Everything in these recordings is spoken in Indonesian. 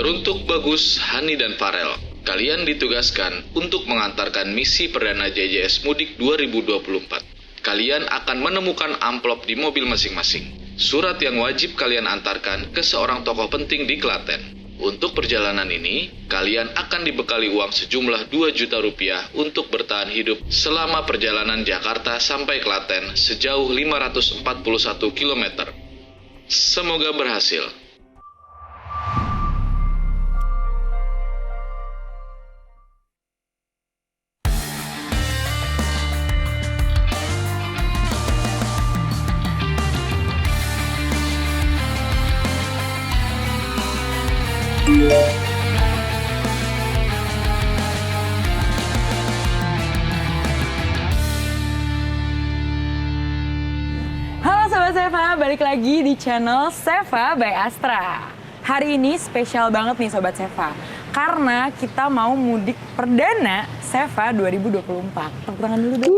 Teruntuk Bagus, Hani, dan Farel, kalian ditugaskan untuk mengantarkan misi perdana JJS Mudik 2024. Kalian akan menemukan amplop di mobil masing-masing. Surat yang wajib kalian antarkan ke seorang tokoh penting di Klaten. Untuk perjalanan ini, kalian akan dibekali uang sejumlah 2 juta rupiah untuk bertahan hidup selama perjalanan Jakarta sampai Klaten sejauh 541 km. Semoga berhasil. Halo Sobat Seva, balik lagi di channel Seva by Astra. Hari ini spesial banget nih Sobat Seva, karena kita mau mudik perdana Seva 2024. Tepuk tangan dulu dong.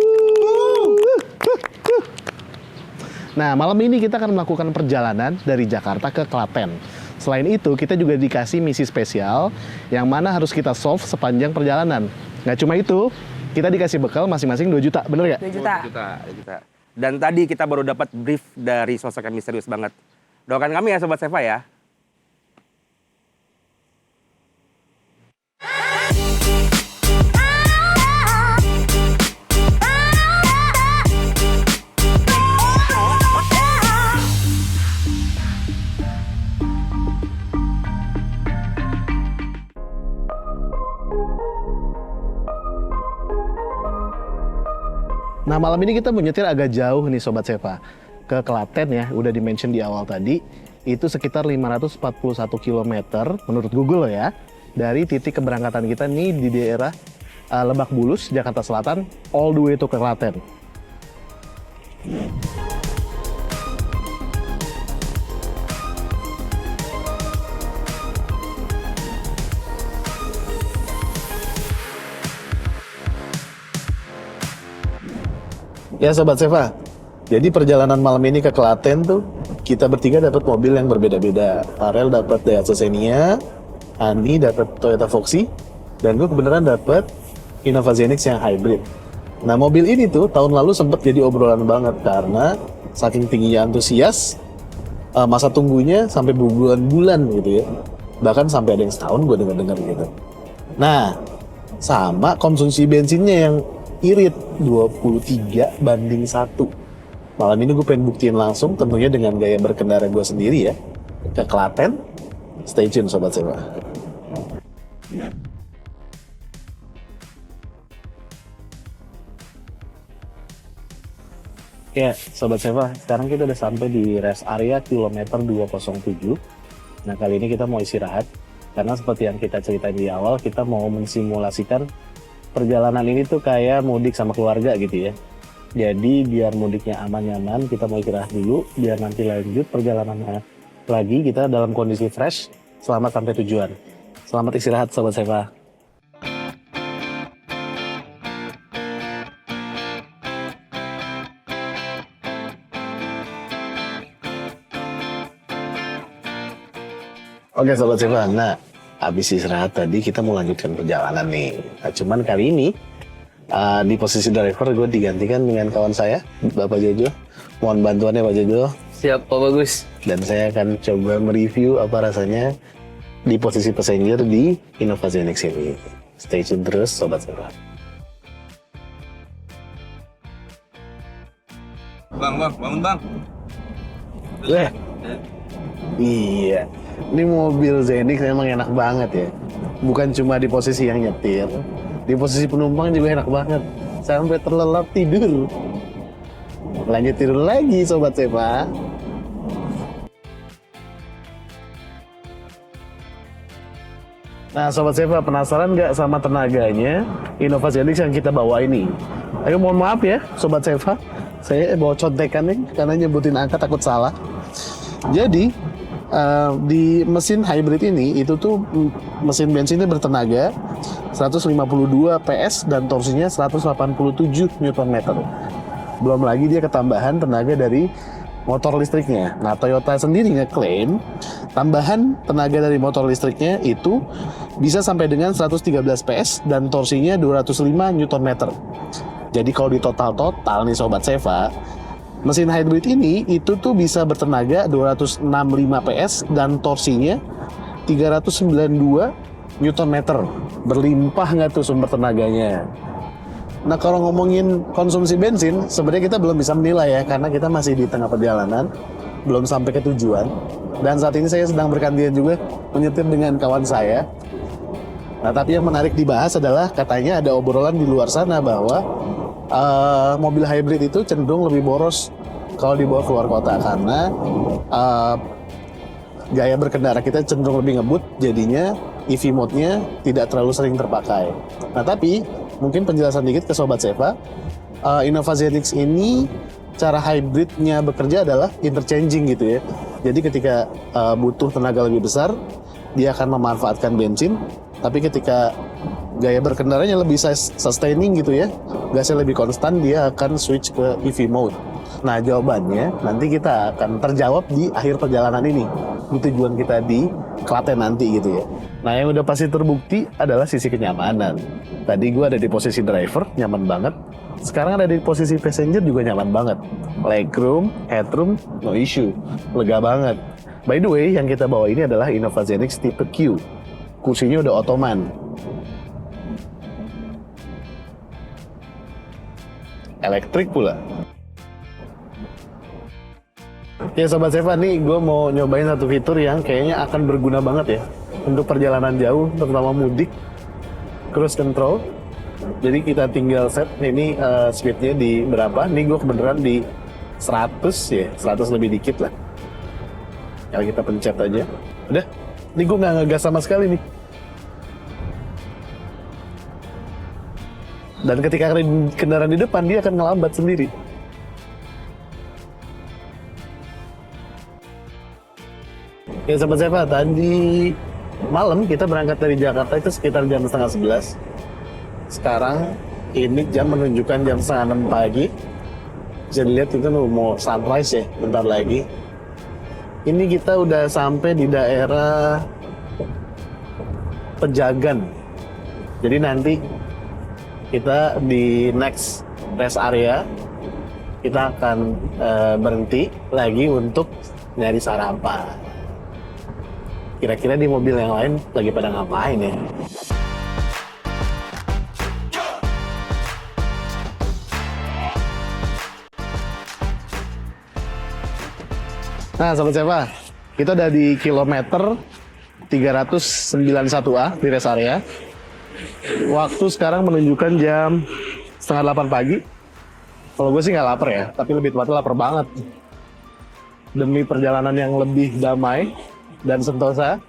Nah, malam ini kita akan melakukan perjalanan dari Jakarta ke Klaten. Selain itu, kita juga dikasih misi spesial yang mana harus kita solve sepanjang perjalanan. Nggak cuma itu, kita dikasih bekal masing-masing 2 juta, bener nggak? 2 juta. 2 juta. Dan tadi kita baru dapat brief dari sosok yang misterius banget. Doakan kami ya Sobat Seva ya. Nah, malam ini kita mau nyetir agak jauh nih Sobat Seva. Ke Klaten ya, udah di-mention di awal tadi. Itu sekitar 541 km menurut Google ya. Dari titik keberangkatan kita nih di daerah Lebak Bulus, Jakarta Selatan, all the way to ke Klaten. Ya Sobat Seva, jadi perjalanan malam ini ke Klaten tuh kita bertiga dapat mobil yang berbeda-beda. Farel dapat Daihatsu Xenia, Ani dapat Toyota Foxy, dan gue kebenaran dapat Innova Zenix yang hybrid. Nah, mobil ini tuh tahun lalu sempat jadi obrolan banget karena saking tingginya antusias, masa tunggunya sampai berbulan-bulan gitu ya. Bahkan sampai ada yang setahun gue dengar-dengar gitu. Nah, sama konsumsi bensinnya yang irit 23 banding 1. Malam ini gue pengen buktiin langsung tentunya dengan gaya berkendara gue sendiri ya ke Klaten. Stay tune Sobat Seva. Ya Sobat Seva, sekarang kita udah sampai di rest area kilometer 207. Nah, kali ini kita mau istirahat karena seperti yang kita ceritain di awal, kita mau mensimulasikan perjalanan ini tuh kayak mudik sama keluarga gitu ya. Jadi biar mudiknya aman nyaman, kita mau istirahat dulu biar nanti lanjut perjalanannya lagi kita dalam kondisi fresh. Selamat sampai tujuan. Selamat istirahat Sobat Seva. Oke Sobat Seva, nah habis istirahat tadi kita mau lanjutkan perjalanan nih. Nah, cuman kali ini di posisi driver gue digantikan dengan kawan saya, Bapak Jojo. Mohon bantuannya Pak Jojo. Siap Pak Bagus. Dan saya akan coba mereview apa rasanya di posisi passenger di Innova Zenix ini. Stay tune terus Sobat Seva. Bang, bangun bang. Iya. Ini mobil Zenix memang enak banget ya. Bukan cuma di posisi yang nyetir, di posisi penumpang juga enak banget. Sampai terlelap tidur. Lanjut tidur lagi Sobat Seva. Nah Sobat Seva, penasaran nggak sama tenaganya Innova Zenix yang kita bawa ini? Ayo mohon maaf ya Sobat Seva, saya bawa contekan nih karena nyebutin angka takut salah. Jadi di mesin hybrid ini itu tuh mesin bensinnya bertenaga 152 PS dan torsinya 187 Nm. Belum lagi dia ketambahan tenaga dari motor listriknya. Nah, Toyota sendiri ngeklaim Tambahan tenaga dari motor listriknya itu bisa sampai dengan 113 PS dan torsinya 205 Nm. Jadi kalau di total nih Sobat Seva, mesin hybrid ini itu tuh bisa bertenaga 265 PS dan torsinya 392 Nm. Berlimpah nggak tuh sumber tenaganya? Nah kalau ngomongin konsumsi bensin, sebenarnya kita belum bisa menilai ya, karena kita masih di tengah perjalanan, belum sampai ke tujuan. Dan saat ini saya sedang bergantian juga menyetir dengan kawan saya. Nah tapi yang menarik dibahas adalah katanya ada obrolan di luar sana bahwa mobil hybrid itu cenderung lebih boros kalau dibawa keluar kota, karena gaya berkendara kita cenderung lebih ngebut, jadinya EV mode-nya tidak terlalu sering terpakai. Nah tapi mungkin penjelasan dikit ke Sobat Seva, Innova ZX ini cara hybridnya bekerja adalah interchanging gitu ya. Jadi ketika butuh tenaga lebih besar, dia akan memanfaatkan bensin, tapi ketika gaya berkendaranya lebih sustaining gitu ya, gasnya lebih konstan, dia akan switch ke EV mode. Nah jawabannya nanti kita akan terjawab di akhir perjalanan ini, di tujuan kita di Klaten nanti gitu ya. Nah yang udah pasti terbukti adalah sisi kenyamanan. Tadi gue ada di posisi driver, nyaman banget. Sekarang ada di posisi passenger juga nyaman banget. Legroom, headroom, no issue, lega banget. By the way, yang kita bawa ini adalah Innova ZX tipe Q. Kursinya udah Ottoman. Elektrik pula. Ya Sobat Seva, nih gue mau nyobain satu fitur yang kayaknya akan berguna banget ya untuk perjalanan jauh, terutama mudik. Cruise control. Jadi kita tinggal set ini speednya di berapa. Nih gue kebenaran di 100 ya, 100 lebih dikit lah. Kalau kita pencet aja, udah. Nih gue nggak ngegas sama sekali nih. Dan ketika kendaraan di depan, dia akan ngelambat sendiri. Ya Sobat Seva, tadi malam kita berangkat dari Jakarta itu sekitar jam 10:30. Sekarang ini jam menunjukkan jam 5:30 pagi. Bisa dilihat itu mau sunrise ya, bentar lagi. Ini kita udah sampai di daerah Pejagan. Jadi nanti kita di next rest area kita akan berhenti lagi untuk nyari sarapan. Kira-kira di mobil yang lain lagi pada ngapain ya? Nah Sobat Seva, kita udah di kilometer 391A di rest area. Waktu sekarang menunjukkan jam 7:30 pagi. Kalau gue sih nggak lapar ya, tapi lebih tepatnya lapar banget. Demi perjalanan yang lebih damai dan sentosa,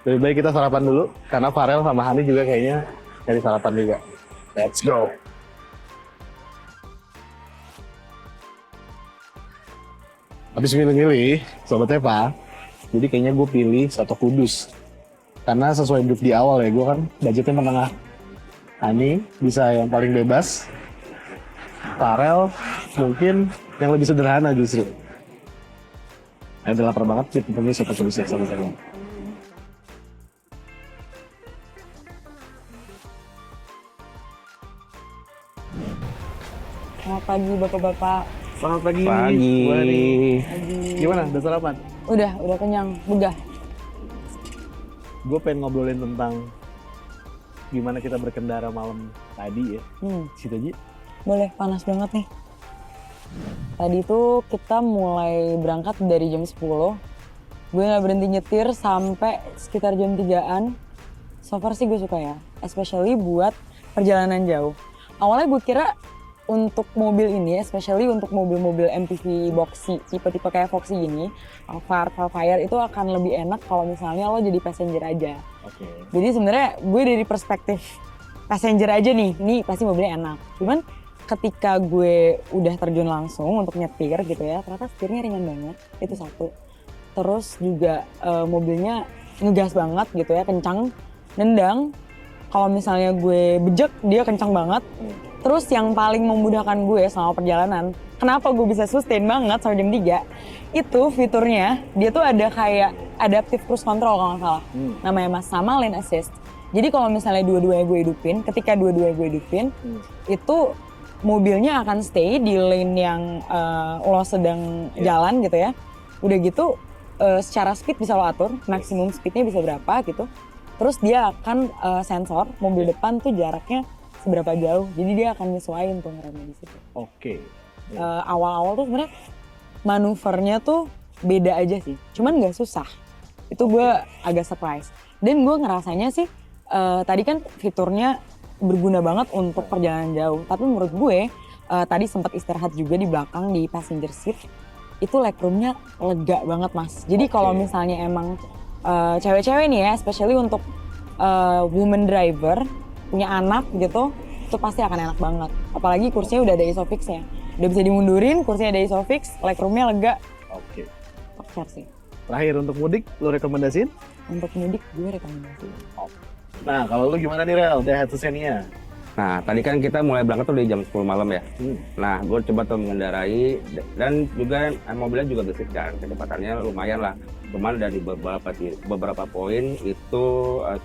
lebih baik kita sarapan dulu, karena Farel sama Hani juga kayaknya nyari sarapan juga. Let's go! Habis milih-milih, Sobat Seva, jadi kayaknya gue pilih Soto Kudus. Karena sesuai grup di awal ya, gue kan budgetnya menengah. Hani bisa yang paling bebas, Farel mungkin yang lebih sederhana justru. Udah lapar banget sih, tentunya Soto Kudus ya Sobat Seva. Selamat pagi Bapak-bapak. Selamat pagi. Pagi. Gimana? Udah sarapan? Udah kenyang, begah. Gue pengen ngobrolin tentang gimana kita berkendara malam tadi ya. Situ aja. Boleh, panas banget nih. Tadi tuh kita mulai berangkat dari jam 10. Gue gak berhenti nyetir sampai sekitar jam 3-an. So far sih gue suka ya, especially buat perjalanan jauh. Awalnya gue kira untuk mobil ini, especially untuk mobil-mobil MPV boxy, tipe-tipe kayak Foxy gini, Alphard, Velfire itu akan lebih enak kalau misalnya lo jadi passenger aja. Oke. Jadi sebenarnya gue dari perspektif passenger aja nih, ini pasti mobilnya enak. Cuman ketika gue udah terjun langsung untuk nyetir gitu ya, ternyata setirnya ringan banget, itu satu. Terus juga mobilnya ngegas banget gitu ya, kencang, nendang. Kalau misalnya gue bejek, dia kencang banget. Terus yang paling memudahkan gue selama perjalanan, kenapa gue bisa sustain banget sampai jam 3, itu fiturnya dia tuh ada kayak adaptive cruise control kalau nggak salah. Namanya Mas, sama lane assist. Jadi kalau misalnya dua-duanya gue hidupin, ketika dua-duanya gue hidupin, itu mobilnya akan stay di lane yang lo sedang jalan gitu ya. Udah gitu secara speed bisa lo atur, maksimum speednya bisa berapa gitu. Terus dia akan sensor mobil depan tuh jaraknya seberapa jauh. Jadi dia akan nyesuaiin tuh ngeremnya di situ. Oke. Awal-awal tuh sebenarnya manuvernya tuh beda aja sih. Cuman nggak susah. Itu gue agak surprise. Dan gue ngerasanya sih tadi kan fiturnya berguna banget untuk perjalanan jauh. Tapi menurut gue tadi sempat istirahat juga di belakang di passenger seat. Itu legroomnya lega banget Mas. Jadi kalau misalnya emang cewek-cewek nih ya, especially untuk woman driver, punya anak gitu, itu pasti akan enak banget. Apalagi kursinya udah ada isofix-nya. Udah bisa dimundurin, kursinya ada isofix, legroomnya lega. Oke. Top sih. Terakhir untuk mudik, lo rekomendasiin? Untuk mudik gue rekomendasi. Nah, kalau lu gimana nih Rel, Daihatsu Xenia? Nah, tadi kan kita mulai berangkat tuh dari jam 10 malam ya. Nah, gue coba tuh mengendarai dan juga mobilnya juga gesit kan, kecepatannya lumayan lah. Cuman dari beberapa poin itu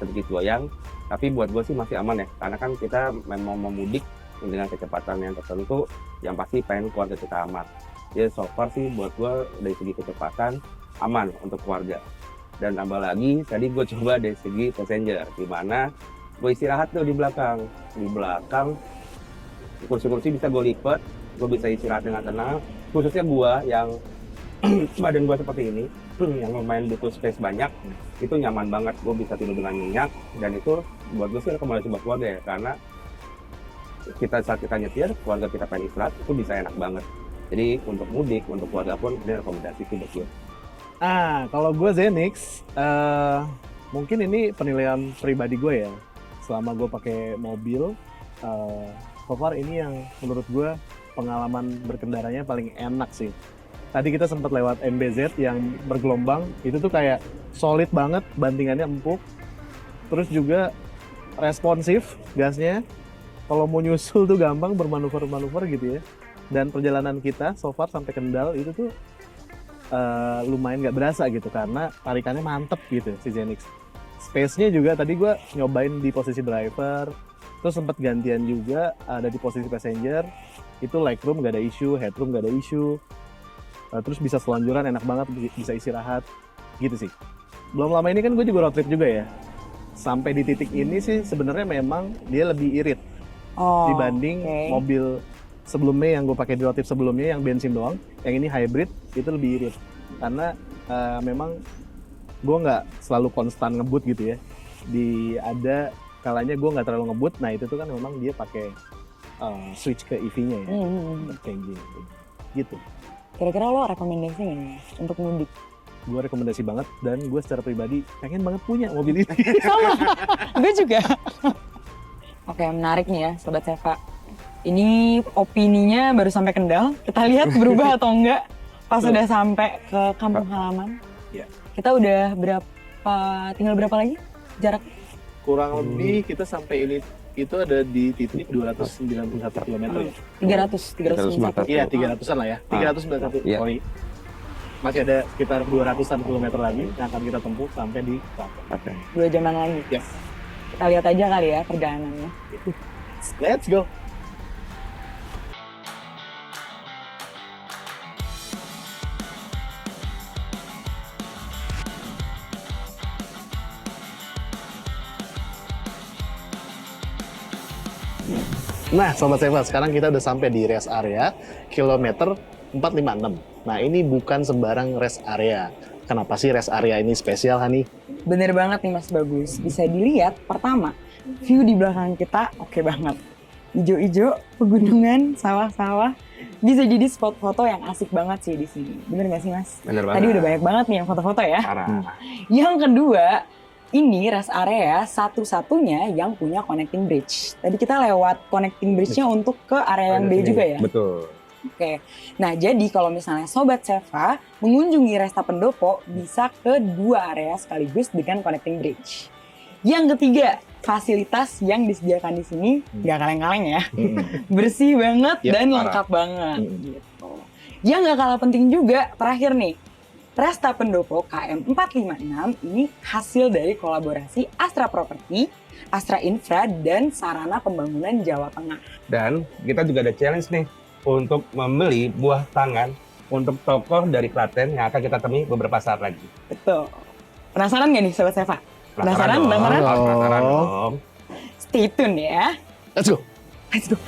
sedikit goyang, tapi buat gue sih masih aman ya. Karena kan kita memang memudik dengan kecepatan yang tertentu, yang pasti pengen keluarga kita aman. Jadi so far sih buat gue dari segi kecepatan aman untuk keluarga. Dan tambah lagi, tadi gue coba dari segi passenger, di mana gue istirahat tuh di belakang. Di belakang, kursi-kursi bisa gue lipat, gue bisa istirahat dengan tenang. Khususnya gue yang badan gue seperti ini, yang lumayan butuh space banyak, itu nyaman banget. Gue bisa tidur dengan nyenyak, dan itu buat gue sih rekomendasi buat keluarga ya, karena saat kita nyetir, keluarga kita pengen istirahat, itu bisa enak banget. Jadi untuk mudik, untuk keluarga pun, ini rekomendasi sih buat gue. Kalau gue Zenix, mungkin ini penilaian pribadi gue ya. Selama gue pakai mobil, so far ini yang menurut gue pengalaman berkendaranya paling enak sih. Tadi kita sempat lewat MBZ yang bergelombang, itu tuh kayak solid banget, bantingannya empuk. Terus juga responsif gasnya. Kalau mau nyusul tuh gampang bermanuver-manuver gitu ya. Dan perjalanan kita so far sampai Kendal itu tuh lumayan nggak berasa gitu karena tarikannya mantep gitu si Zenix. Space-nya juga tadi gue nyobain di posisi driver, terus sempat gantian juga ada di posisi passenger. Itu legroom nggak ada issue, headroom nggak ada issue. Terus bisa selonjoran enak banget, bisa istirahat gitu sih. Belum lama ini kan gue juga road trip juga ya. Sampai di titik ini sih sebenarnya memang dia lebih irit dibanding mobil sebelumnya yang gue pakai di road trip sebelumnya yang bensin doang. Yang ini hybrid itu lebih irit karena memang gue nggak selalu konstan ngebut gitu ya. Ada kalanya gue nggak terlalu ngebut. Nah itu tuh kan memang dia pakai switch ke EV-nya ya, changing gitu. Kira-kira lo rekomendasi nggak nih untuk mudik? Gue rekomendasi banget dan gue secara pribadi pengen banget punya mobil ini. Sama, gue juga. Oke, menarik nih ya Sobat Seva. Ini opininya baru sampai Kendal. Kita lihat berubah atau enggak pas sudah sampai ke kampung halaman. Ya. Kita udah tinggal berapa lagi jarak? Kurang lebih kita sampai ini itu ada di titik 291 km ya. 300 Iya, 300-an lah ya. 391 Iya. sorry. Masih ada sekitar 200-an kilometer lagi yang akan kita tempuh sampai di Klaten. 2 jaman lagi. Yes. Kita lihat aja kali ya perjalanannya. Let's go. Nah, Sobat Seva, sekarang kita udah sampai di rest area kilometer 456. Nah, ini bukan sembarang rest area. Kenapa sih rest area ini spesial, Hani? Bener banget nih Mas Bagus. Bisa dilihat pertama, view di belakang kita oke banget. Ijo-ijo, pegunungan, sawah-sawah. Bisa jadi spot foto yang asik banget sih di sini. Bener gak sih Mas? Bener banget. Tadi udah banyak banget nih yang foto-foto ya. Parah. Yang kedua, ini rest area satu-satunya yang punya connecting bridge. Tadi kita lewat connecting bridge-nya untuk ke area yang B juga ya? Betul. Oke, nah jadi kalau misalnya Sobat Seva mengunjungi Resta Pendopo bisa ke 2 area sekaligus dengan connecting bridge. Yang ketiga, fasilitas yang disediakan di sini nggak kaleng-kaleng ya. Bersih banget Ya, dan parah. lengkap banget. Gitu. Yang nggak kalah penting juga, terakhir nih, Resta Pendopo KM 456 ini hasil dari kolaborasi Astra Property, Astra Infra, dan Sarana Pembangunan Jawa Tengah. Dan kita juga ada challenge nih untuk membeli buah tangan untuk tokoh dari Klaten yang akan kita temui beberapa saat lagi. Betul. Penasaran nggak nih Sobat Seva? Penasaran? dong. Penasaran? Penasaran dong. Stay tune ya. Let's go. Let's go.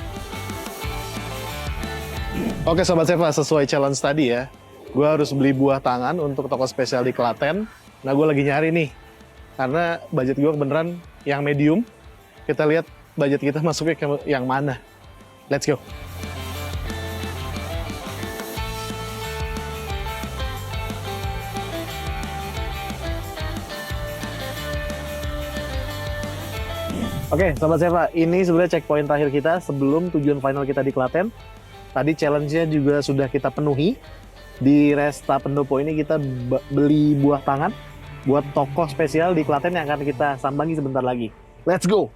Oke Sobat Seva, sesuai challenge tadi ya. Gue harus beli buah tangan untuk toko spesial di Klaten. Nah gue lagi nyari nih. Karena budget gue beneran yang medium. Kita lihat budget kita masuknya ke yang mana. Let's go. Oke, Sobat Seva, ini sebenarnya checkpoint terakhir kita sebelum tujuan final kita di Klaten. Tadi challenge-nya juga sudah kita penuhi. Di Resta Pendopo ini kita beli buah tangan buat tokoh spesial di Klaten yang akan kita sambangi sebentar lagi. Let's go!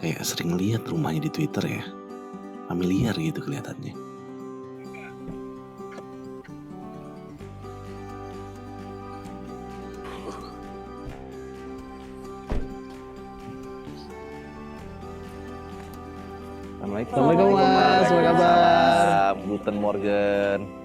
Kayak sering lihat rumahnya di Twitter ya. Familiar gitu kelihatannya. Assalamualaikum. Assalamualaikum Mas, apa kabar? Guten Morgen.